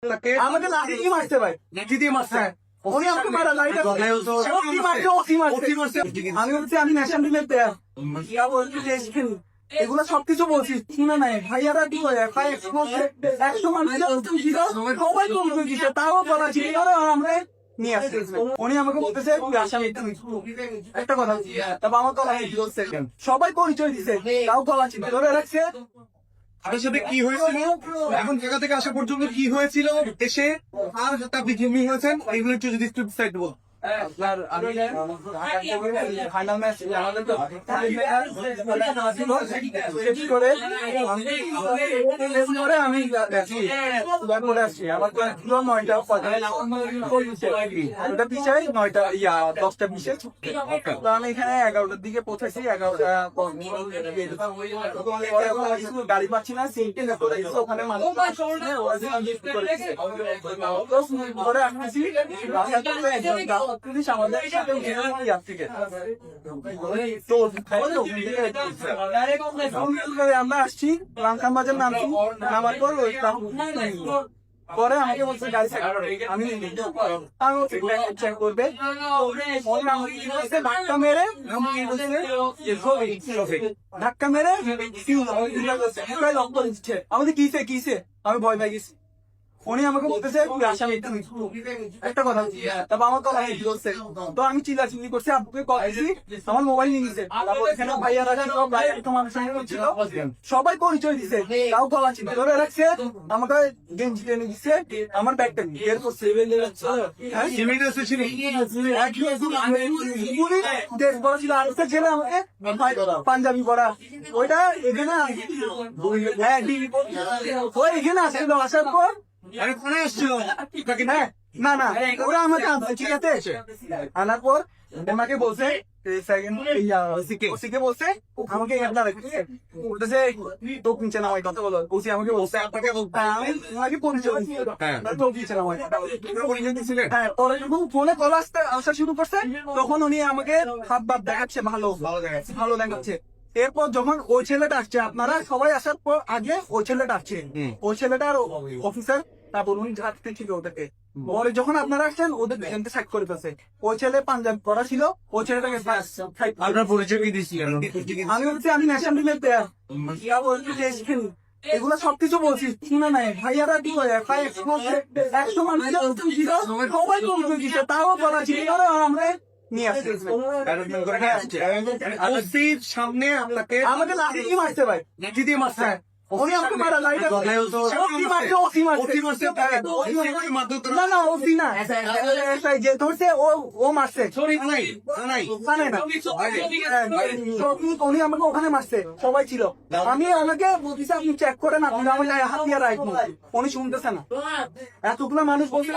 আমাকে লাঠি দিয়ে মারছে ভাই, লাঠি দিয়ে মারছে। উনি আমাকে মারা লাইটা আমি বলছি আমি ন্যাশনাল টিমের প্লেয়ার, এগুলো সবকিছু বলছি শুনে নাই ভাইয়ারা কি করে একশো মানুষ সবাই কম দিচ্ছে, তাও বলা ছিল আমরা নিয়ে আসছে। উনি আমাকে বলতেছে আসামি একটা কথা, তারপর আমার গলা ধরছে, সবাই পরিচয় দিছে, তাও গলা ছিল ধরে রাখছে। আপনার সাথে কি হয়েছিল, এখন জায়গা থেকে আসা পর্যন্ত কি হয়েছিল, এসে আর সাথে আপনি জিম্মি হয়েছেন, এইগুলো একটু যদি একটু বিস্তারিত বলুন। আপনার আমি ফাইনাল ম্যাচ আমাদের তো আমি করে আসছি, আমার ছিল 9টা ওটা পিছাই 9টা 10টা বিশে, তো আমি এখানে 11টার দিকে পৌঁছেছি। 11টা গাড়ি পাচ্ছি না, সিটে ওখানে মানুষ ঘরে আসতেছি, পুলিশ আমাদের আমরা আসছি রামখান বাজার নামছি, নামার পর পরে আমাকে বলছে গাড়ি আমি চেক করবে, ধাক্কা মেরে আমাদের কিসে কিসে আমি ভয় পাই গেছি। উনি আমাকে বলতেছে আসামি একটা কথা, তারপর আমার গলা ধরছে, তো আমি চিল্লাচিল্লি করছি, আব্বুকে কল দিয়েছি, আমার মোবাইল নিয়ে নিছে, এখানে ভাইয়ারা তোমার সঙ্গে ছিল, সবাই পরিচয় দিছে, তাও গলা ছিল ধরে রাখছে, আমাকে গেঞ্জি টেনে দিচ্ছে, আমার ব্যাগটা বের করছে, পাঞ্জাবি পরা ওইটা এখানে এখানে আসে, আসার পর না না ওরা আমাকে ঠিক আছে আনার পর ওনাকে বলছে বলছে আমাকে বলতেছে তোক নিচে নামাই কথা বলো, ওসি আমাকে বলছে আপনাকে ওনাকে পরিচয় তোক নিচে নামাই। হ্যাঁ, পরে যখন ফোনে কল আসা শুরু করছে তখন উনি আমাকে হাত বাপ দেখাচ্ছে, ভালো দেখাচ্ছে। এরপর যখন ওই ছেলেটা আসছে, আপনারা সবাই আসার পর আগে ওই ছেলেটা আসছে, ওই ছেলেটার অফিসার, তারপর উনি ঝাড়তে ছিল ওদেরকে, পরে যখন আপনারা আসছেন ওদের দুজনকে সাইড করে ফেলছে। ওই ছেলে পাঞ্জাবি পরা ছিল, ওই ছেলেটাকে আপনার পরিচয় কি দিয়েছিলেন? আমি বলছি আমি ন্যাশনাল টিমের প্লেয়ার, এগুলো সবকিছু বলছি শুনে নাই ভাইয়ারা কি করে একশো মানুষ সবাই কম দিচ্ছে, তাও বলা ছিল আমরা নিয়ে আসছে। সামনে আপনাকে আমাকে লাঠি দিয়ে মারছে ভাই, লাঠি দিয়ে মারছে। উনি আমাকে মারা লাইটা না না ওসি না যে ধরছে ও মারছে, উনি আমাকে ওখানে মারছে, সবাই ছিল। আমি আমাকে বলতেছি আপনি চেক করেন, আপনি আমার হাত দিয়ে রাখবেন, উনি শুনতেছে না, এতগুলো মানুষ বলছে।